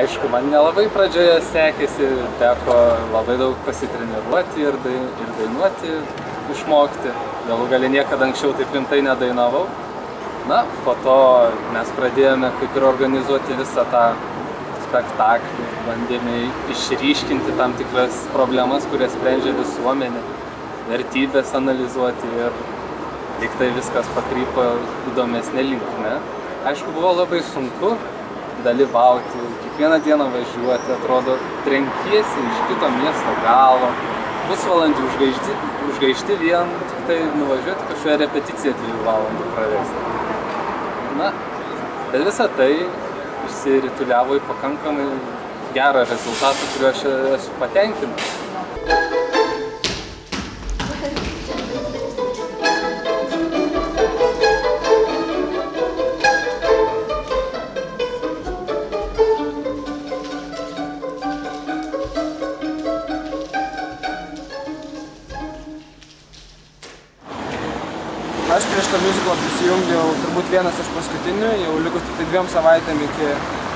Aišku, man nelabai pradžioje sekėsi, teko labai daug pasitreniruoti ir dainuoti, išmokti. Galų gali niekada anksčiau taip rimtai nedainavau. Na, po to mes pradėjome kaip ir organizuoti visą tą spektaklį, bandėme išryškinti tam tikras problemas, kurias sprendžia visuomenė, vertybės analizuoti ir lyg tai viskas pakrypo įdomesnė linkme. Aišku, buvo labai sunku dalyvauti, kiekvieną dieną važiuoti, atrodo, trenkiesi iš kito miesto galo, pusvalandį užgaišti vien, tik tai nuvažiuoti kažkokią repeticiją 2 valandų pravesti. Na, bet visą tai išsirituliavo į pakankamai gerą rezultatą, kuriuo aš esu patenkintas. Aš prieš tą miuziklą prisijungiau turbūt vienas iš paskutinių, jau likus tik 2 savaitėm iki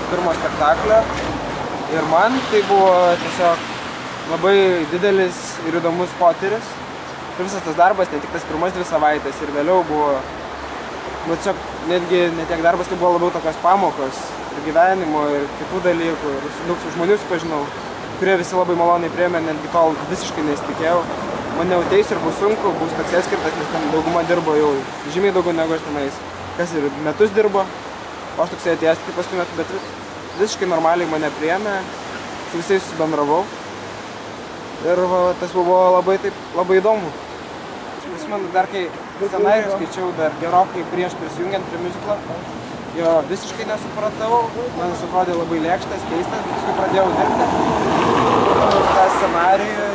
pirmo spektaklio. Ir man tai buvo tiesiog labai didelis ir įdomus potyris. Ir visas tas darbas, ne tik tas pirmas 2 savaitės ir vėliau buvo, tiesiog netgi ne tiek darbas, tai buvo labiau tokios pamokos ir gyvenimo ir kitų dalykų. Ir daug su žmonių supažinau, kurie visi labai maloniai priėmė, netgi tol visiškai nesitikėjau. Man neuteis ir bus sunku, bus toks skirtas, nes ten dauguma dirbo jau žymiai daugiau negu aš tenais, kas ir metus dirbo, o aš toksai atėjęs tik paskui metu, bet visiškai normaliai mane priėmė, su visais susibendravau ir tas buvo labai įdomu. Prisimenu, dar kai scenarijų skaičiau dar gerokai prieš prisijungiant prie miuziklo, jo visiškai nesupratau, man jis atrodė labai lėkštas, keistas, bet paskui pradėjau dirbti tą scenarijų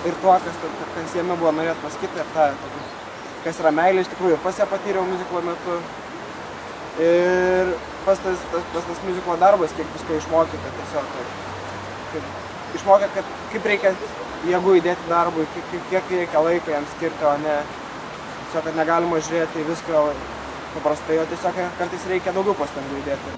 ir tuo, kas jame buvo norėt pasakyti, ir kas yra meilė, iš tikrųjų, pas ją patyriau miuziklo metu. Ir pas tas miuziklo darbas, kiek visko išmokė, kad tiesiog, išmokė, kad kaip reikia jėgų įdėti darbui, kiek reikia laiko jam skirti, o ne tiesiog, kad negalima žiūrėti į viską paprastai, o tiesiog kartais reikia daugiau pastangų įdėti.